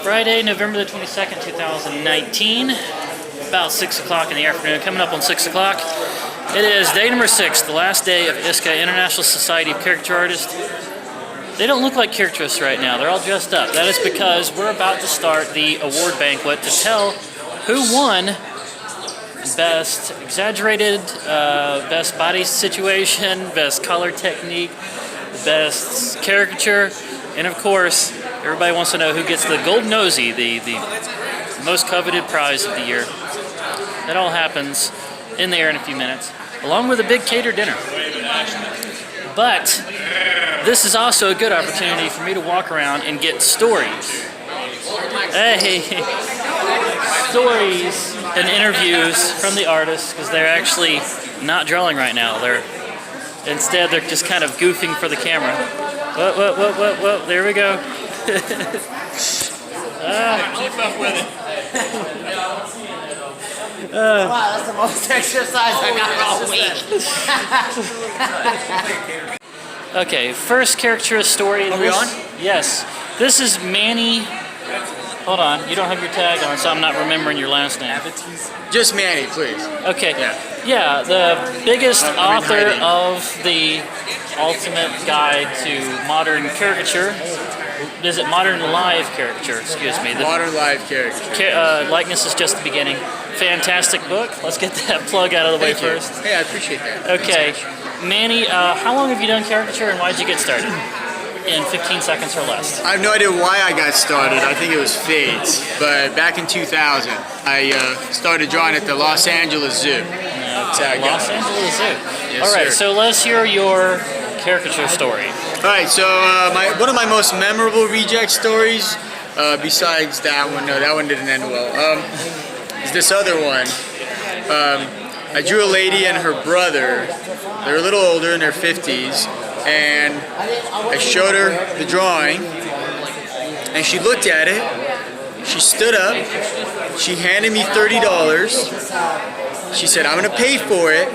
Friday, November the 22nd, 2019, about 6 o'clock in the afternoon, coming up on 6 o'clock. It is day number 6, the last day of ISCA, International Society of Caricature Artists. They don't look like caricaturists right now, they're all dressed up. That is because we're about to start the award banquet to tell who won Best Exaggerated, Best Body Situation, Best Color Technique, Best Caricature, and of course, everybody wants to know who gets the Gold Nosy, the most coveted prize of the year. That all happens in the air in a few minutes, along with a big catered dinner. But this is also a good opportunity for me to walk around and get stories. Hey, stories and interviews from the artists, because they're actually not drawing right now. Instead, they're just kind of goofing for the camera. Whoa, there we go. Keep up with it. Wow, that's the most exercise I got all week. Okay, first Caricaturist story. Are we on? Yes. This is Manny. Hold on, you don't have your tag on, so I'm not remembering your last name. Just Manny, please. Okay. Yeah, the biggest author of the ultimate guide to modern caricature. Is it modern live caricature? Excuse me. Modern live caricature. Likeness is just the beginning. Fantastic book. Let's get that plug out of the way first. Hey, I appreciate that. Okay, Manny, how long have you done caricature and why did you get started? In 15 seconds or less. I have no idea why I got started. I think it was fate. But back in 2000, I started drawing at the Los Angeles Zoo. Los Angeles Zoo. Yes, all right, sir. so let's hear your caricature story. All right, so one of my most memorable reject stories, besides that one, no, that one didn't end well, is this other one. I drew a lady and her brother. They're a little older, in their 50s, and I showed her the drawing, and she looked at it, she stood up, she handed me $30, she said, I'm gonna pay for it,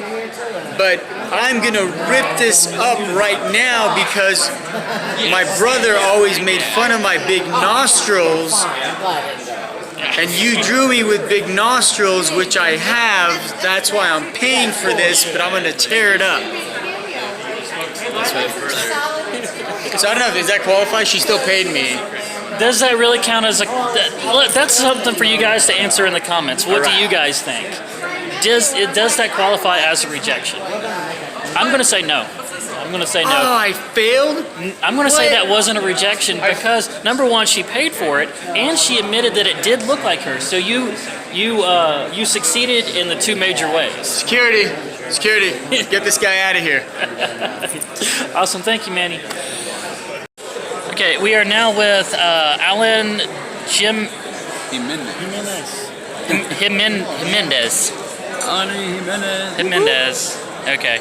but I'm gonna rip this up right now because my brother always made fun of my big nostrils, and you drew me with big nostrils, which I have. That's why I'm paying for this, but I'm gonna tear it up. So I don't know, does that qualify? She still paid me. Does that really count as a... That's something for you guys to answer in the comments. What do you guys think? Does that qualify as a rejection? I'm going to say no. I'm going to say no. Oh, I failed? I'm going to say that wasn't a rejection because, number one, she paid for it, and she admitted that it did look like her. So you succeeded in the two major ways. Security, get this guy out of here. Awesome, thank you, Manny. Okay, we are now with Alan Jimenez. Okay.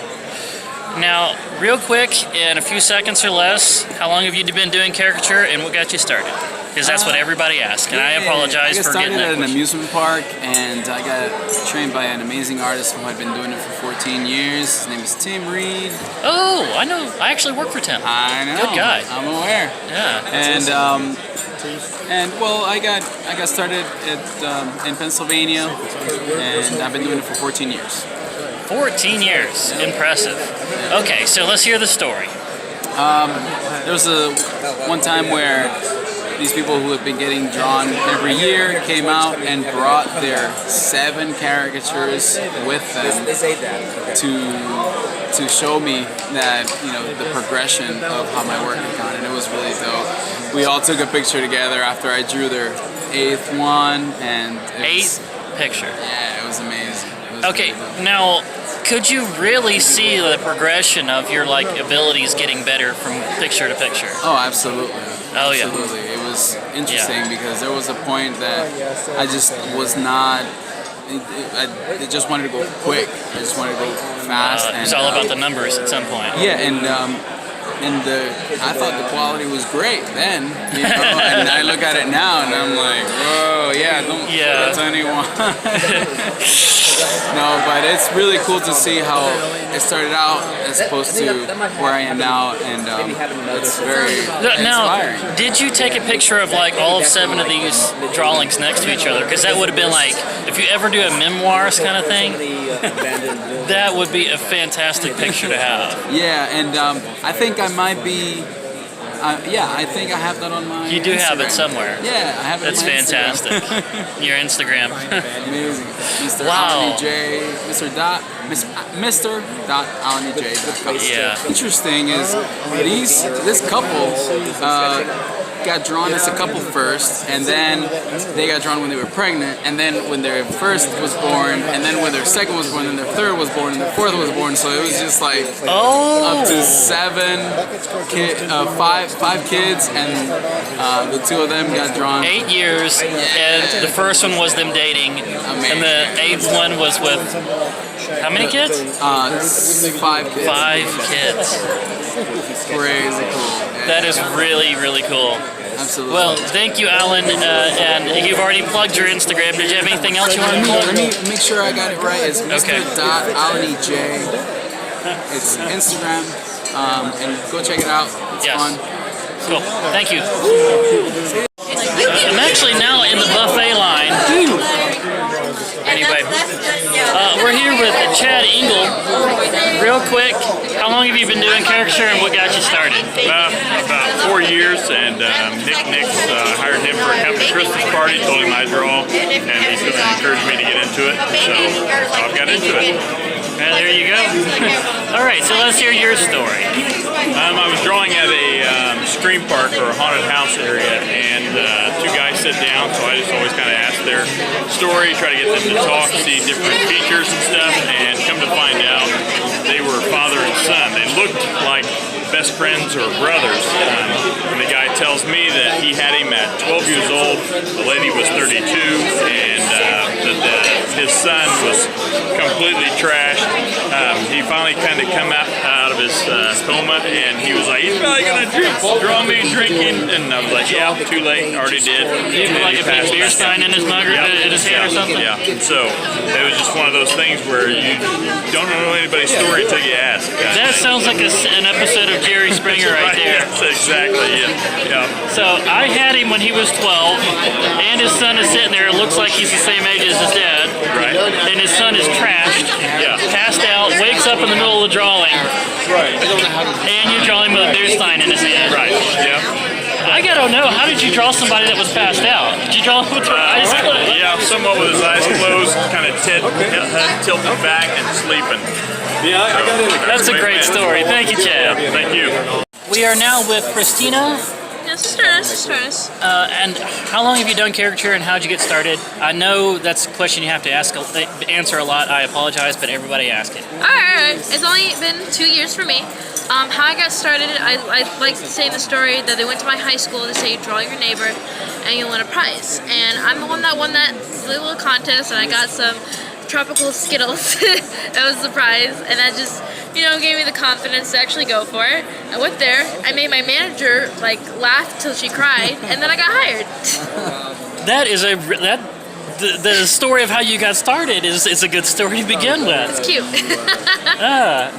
Now, real quick, in a few seconds or less, how long have you been doing caricature and what got you started? Because that's what everybody asks, and I apologize for getting that. I got started at an amusement park, and I got trained by an amazing artist who had been doing it for 14 years. His name is Tim Reed. Oh, I know. I actually work for Tim. I know. Good guy. I'm aware. Yeah. And well, I got started in Pennsylvania, and I've been doing it for 14 years. 14 years. Impressive. Okay, so let's hear the story. There was one time where these people who have been getting drawn every year came out and brought their 7 caricatures with them to show me that, you know, the progression of how my work had gone, and it was really dope. We all took a picture together after I drew their 8th one, and Eighth picture. Yeah, it was amazing. Okay, now, could you really see the progression of your abilities getting better from picture to picture? Oh, absolutely. Oh, yeah. Absolutely. It was interesting because there was a point that I just was not. I just wanted to go quick. I just wanted to go fast. It was all about the numbers at some point. Yeah, and I thought the quality was great then, you know, and I look at it now and I'm like, whoa, yeah, don't show that to anyone. No, but it's really cool to see how it started out as opposed to where I am now, and it's very inspiring. Now, did you take a picture of like all of 7 of these drawings next to each other? Because that would have been like, if you ever do a memoirs kind of thing, that would be a fantastic picture to have. Yeah, and I think I might be. I think I have that on my. You do Instagram. have it somewhere. Yeah, I have it. That's on my fantastic. Instagram. Your Instagram. Amazing. Mr. Wow. Alani J. Mr. Yeah. Interesting is this couple got drawn as a couple first, and then they got drawn when they were pregnant, and then when their first was born, and then when their second was born, then their third was born, and their fourth was born. So it was just like up to 5 kids, and the 2 of them got drawn. 8 years, and the first one was them dating, and the 8th one was with how many kids? 5 kids. 5 kids. Crazy cool. That is really, really cool. Absolutely. Well, thank you, Alan, and you've already plugged your Instagram. Did you have anything else you want to plug? Let me make sure I got it right. It's Okay. Mr.AlaniJ. It's Instagram, and go check it out. It's fun. Cool. Thank you. I'm actually now in the buffet line. Anyway, we're here with Chad Engel. Real quick, how long have you been doing caricature and what got you started? About 4 years, and Nick Nix hired him for a company Christmas party, told him I draw, and he's going to encourage me to get into it, so I've got into it. Well, there you go. All right, so let's hear your story. I was drawing at a scream park or a haunted house area, and 2 guys sit down, so I just always kind of ask their story, try to get them to talk, see different features and stuff, and come to find out they were father and son. They looked like best friends or brothers. And the guy tells me that he had him at 12 years old, the lady was 32, and his son was completely trashed. He finally kind of come out of his coma, and he was like, he's probably going to draw me drinking. And I was like, yeah, too late, already did. Like a big beer stein in his mug or in his hand or something? Yeah, so it was just one of those things where you don't know anybody's story until you ask. That sounds like an episode of Jerry Springer right there. Yes, exactly, yeah. So I had him when he was 12, and his son is sitting there. It looks like he's the same age as his dad. Right. And his son is trashed, Yeah. passed out, wakes up in the middle of the drawing, Right. and you draw him with a beer stein in his hand. Right, yeah. I gotta know, how did you draw somebody that was passed out? Did you draw him with your eyes closed? Yeah, somewhat with his eyes closed, kind of tilted back and sleeping. Yeah, I got it. That's a great story. Thank you, Chad. Thank you. We are now with Christina. Yes, Sisters. And how long have you done caricature and how did you get started? I know that's a question you have to answer a lot. I apologize, but everybody ask it. Alright, it's only been 2 years for me. How I got started, I like to say in the story that they went to my high school to say draw your neighbor and you'll win a prize. And I'm the one that won that little contest, and I got some tropical Skittles. That was the prize, and that just, gave me the confidence to actually go for it. I went there, I made my manager laugh till she cried, and then I got hired. That is the story of how you got started is a good story to begin with. It's cute.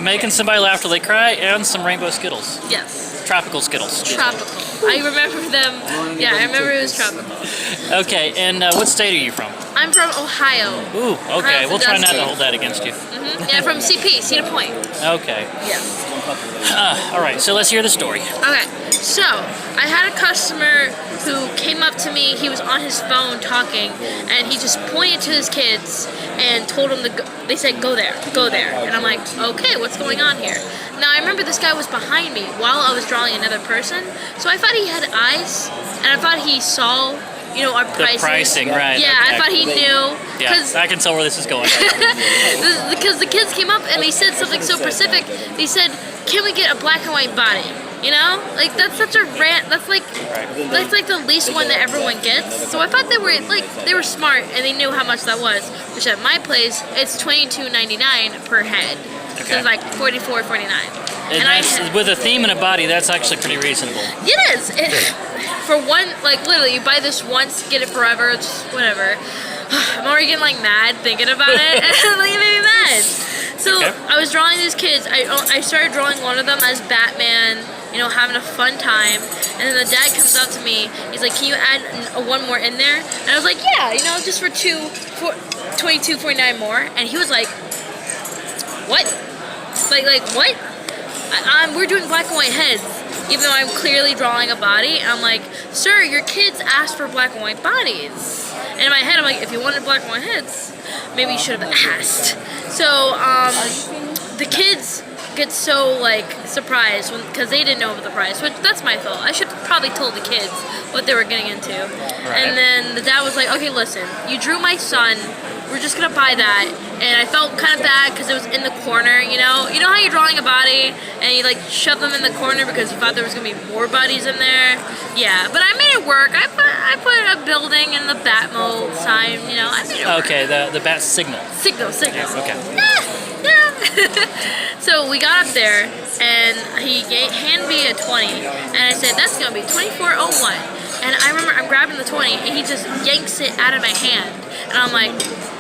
Making somebody laugh till they cry, and some rainbow Skittles. Yes. Tropical Skittles. Tropical. I remember them. Yeah, I remember it was tropical. Okay, and what state are you from? I'm from Ohio. Ooh, okay. Ohio, We'll try not to Sandusky. hold that against you. Yeah, from CP, Cedar Point. Okay. Yeah. All right, so let's hear the story. Okay, so I had a customer who came up to me. He was on his phone talking, and he just pointed to his kids and told them to go. They said, go there, and I'm like, okay, what's going on here? Now I remember this guy was behind me while I was drawing another person, so I thought he had eyes, and I thought he saw, our prices. The pricing, right? Yeah, okay. I thought he knew. Yeah, I can tell where this is going. Because the kids came up and they said something so specific. They said, "Can we get a black and white body?" That's such a rant. That's like the least one that everyone gets. So I thought they were smart and they knew how much that was. Which at my place, it's $22.99 per head. Okay. So it's like $44.49. And that's, with a theme and a body, that's actually pretty reasonable. It is. For one, literally, you buy this once, get it forever. It's whatever. I'm already getting like mad thinking about it, and like it made me mad. So Okay. I was drawing these kids. I started drawing one of them as Batman, you know, having a fun time. And then the dad comes up to me. He's like, "Can you add one more in there?" And I was like, "Yeah, you know, just for 22.49 more." And he was like, "What? Like what? We're doing black and white heads." Even though I'm clearly drawing a body, I'm like, "Sir, your kids asked for black and white bodies." And in my head, I'm like, if you wanted black and white heads, maybe you should have asked. So the kids get so like surprised because they didn't know about the price, which that's my fault. I should probably told the kids what they were getting into. Right. And then the dad was like, "Okay, listen, you drew my son. We're just gonna buy that." And I felt kind of bad because it was in the corner, you know how you're drawing a body and you like shove them in the corner because you thought there was gonna be more bodies in there. Yeah, but I made it work. I put a building and the Batmo sign, you know, I made it work. Okay, the bat signal. Signal. Okay. Yeah. So we got up there and he handed me a 20 and I said, "That's gonna be 24.01. And I remember I'm grabbing the 20 and he just yanks it out of my hand. And I'm like,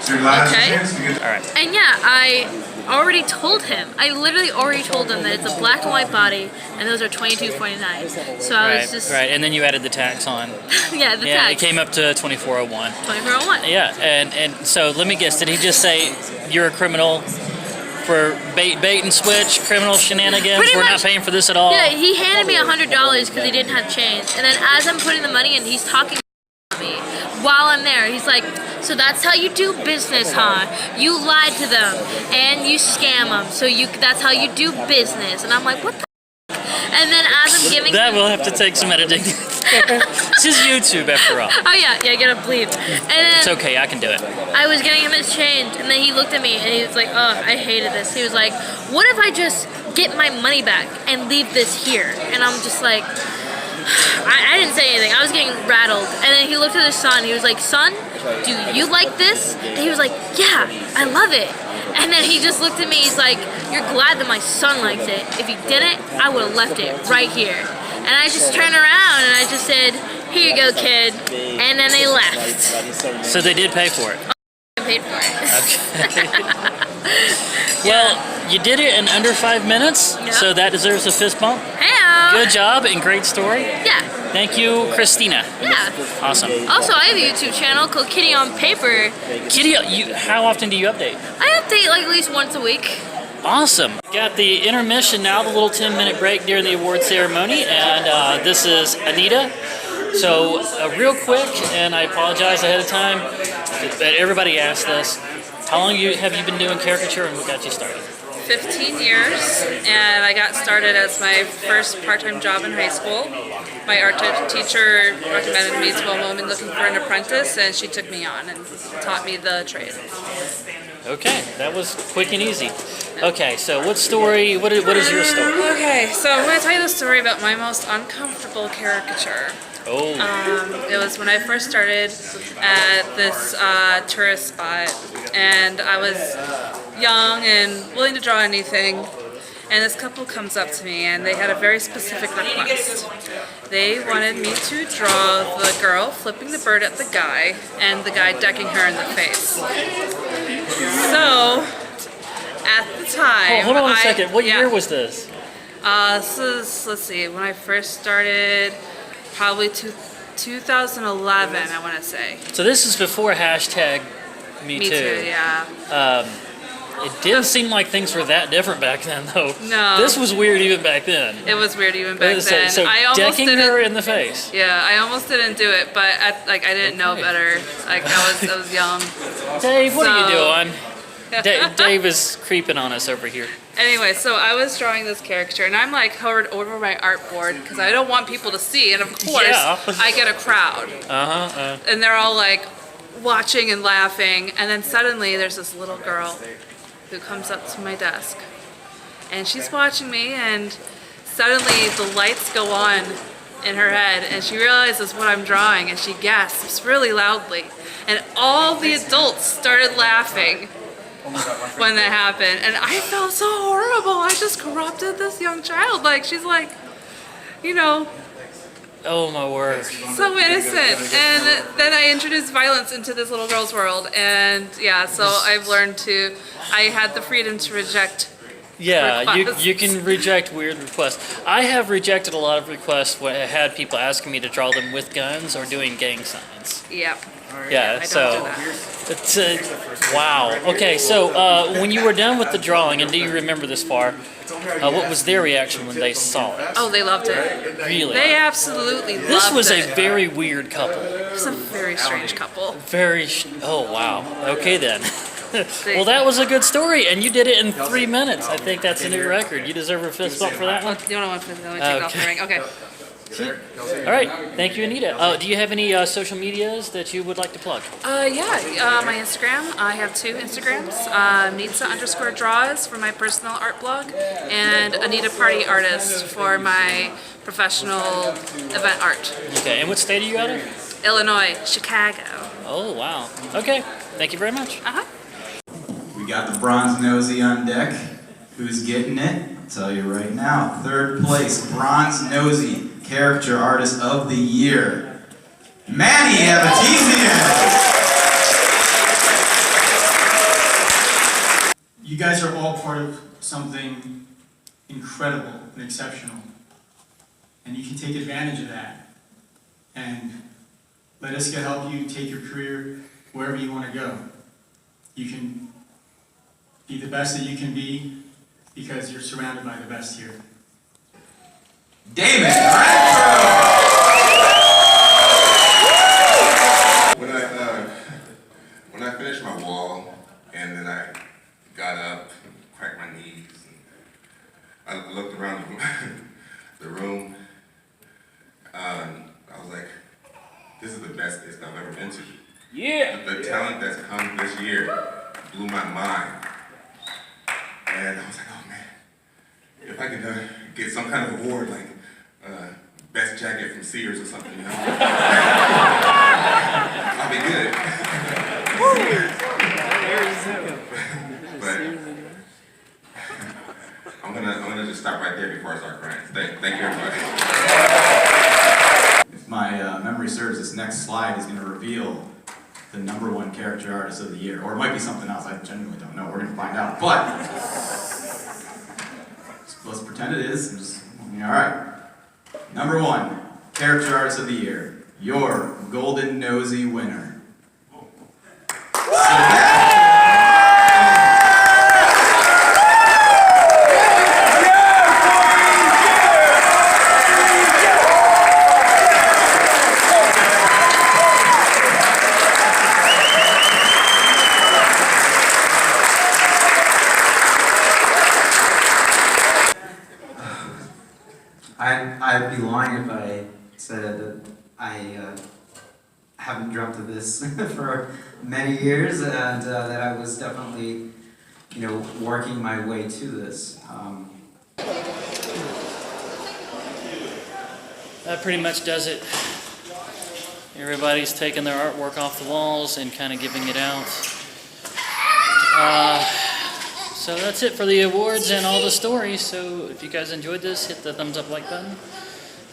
okay. All right. And yeah, I already told him. I literally already told him that it's a black and white body and those are 22.49. So I was just Right, and then you added the tax on. yeah, the Yeah, tax. it came up to 2401. 24.01. Yeah, and so let me guess, did he just say you're a criminal for bait and switch, criminal shenanigans? Pretty We're much. not paying for this at all? Yeah, he handed me $100 because he didn't have change. And then as I'm putting the money in, he's talking to me while I'm there. He's like, "So that's how you do business, huh? You lied to them and you scam them. So that's how you do business." And I'm like, "What the?" And then as I'm giving That will have to take some editing. It's just YouTube after all. oh yeah, I gotta bleep. And then It's okay, I can do it. I was giving him his change, and then he looked at me and he was like, "Oh, I hated this." He was like, "What if I just get my money back and leave this here?" And I'm just like, I didn't say anything. I was getting rattled. And then he looked at his son. He was like, "Son, do you like this?" And he was like, "Yeah, I love it." And then he just looked at me. He's like, "You're glad that my son likes it. If he didn't, I would have left it right here." And I just turned around and I just said, "Here you go, kid." And then they left. So they did pay for it. I paid for it. Well, you did it in under 5 minutes, Yeah. so that deserves a fist bump. Hey-o. Good job and great story. Yeah. Thank you, Christina. Yeah. Awesome. Also, I have a YouTube channel called Kitty on Paper. Kitty, how often do you update? I update like at least once a week. Awesome. Got the intermission now, the little 10-minute break during the award ceremony, and this is Anita. So real quick, and I apologize ahead of time, but everybody asked this, how long have you been doing caricature and what got you started? 15 years, and I got started as my first part-time job in high school. My art teacher recommended me to a woman looking for an apprentice, and she took me on and taught me the trade. Okay, that was quick and easy. Okay, so what is your story? Okay, so I'm going to tell you the story about my most uncomfortable caricature. Oh, It was when I first started at this tourist spot, and I was young and willing to draw anything, and this couple comes up to me and they had a very specific request. They wanted me to draw the girl flipping the bird at the guy and the guy decking her in the face. So at the time, hold on a second. What year was this? This is, let's see, when I first started, probably 2011, I want to say. So this is before hashtag Me Me too, yeah. It didn't seem like things were that different back then, though. No. This was weird even back then. It was weird even back So then. I almost decking didn't. her in the face. Yeah, I almost didn't do it, but I didn't know better. Like I was young. Dave, what are you So- doing? Dave is creeping on us over here. Anyway, so I was drawing this caricature, and I'm like hovered over my artboard because I don't want people to see, and of course Yeah. I get a crowd, and they're all like watching and laughing, and then suddenly there's this little girl who comes up to my desk, and she's watching me, and suddenly the lights go on in her head, and she realizes what I'm drawing, and she gasps really loudly, and all the adults started laughing when that happened, and I felt so horrible. I just corrupted this young child. Like, she's like, you know, Oh my word. So innocent. And then I introduced violence into this little girl's world. And yeah, so I've learned I had the freedom to reject Yeah, requests. you can reject weird requests. I have rejected a lot of requests when I had people asking me to draw them with guns or doing gang signs. Yep. Yeah, I so don't do that. it's wow. Okay, so when you were done with the drawing, and do you remember this far? What was their reaction when they saw it? Oh, they loved it. Really? They absolutely loved it. This was a very weird couple. It was a very strange couple. Oh wow. Okay then. Well, that was a good story, and you did it in 3 minutes. I think that's a new record. You deserve a fist bump for that one. You don't want to take off the ring. Okay. All right. Thank you, Anita. Do you have any social medias that you would like to plug? Yeah, my Instagram. I have 2 Instagrams. Nitsa_draws for my personal art blog, and Anita Party Artist for my professional event art. Okay. And what state are you out of? Illinois, Chicago. Oh wow. Okay. Thank you very much. We got the bronze nosy on deck. Who's getting it? I'll tell you right now. 3rd place, bronze nosy caricature artist of the year, Manny Abatisian. You guys are all part of something incredible and exceptional, and you can take advantage of that. And let ISCA help you take your career wherever you want to go. You can be the best that you can be because you're surrounded by the best here. David Renfro. When I finished my wall and then I got up, cracked my knees, and I looked around the room, I was like, this is the best ISCA I've ever been to. Yeah. The talent that's come this year blew my mind. And I was like, oh man, if I could get some kind of award like best jacket from Sears or something, you know, I'll be good. But I'm gonna just stop right there before I start crying. Thank you, everybody. If my memory serves, this next slide is going to reveal the #1 caricature artist of the year. Or it might be something else, I genuinely don't know. We're going to find out. But let's pretend it is. Alright. #1 caricature artist of the year. Your golden nosy winner. I'd be lying if I said that I haven't dreamt of this for many years, and that I was definitely, working my way to this. That pretty much does it. Everybody's taking their artwork off the walls and kind of giving it out. So that's it for the awards and all the stories. So if you guys enjoyed this, hit the thumbs up like button,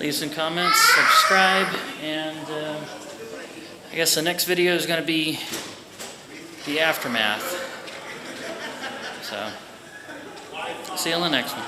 leave some comments, subscribe, and I guess the next video is going to be the aftermath. So see you on the next one.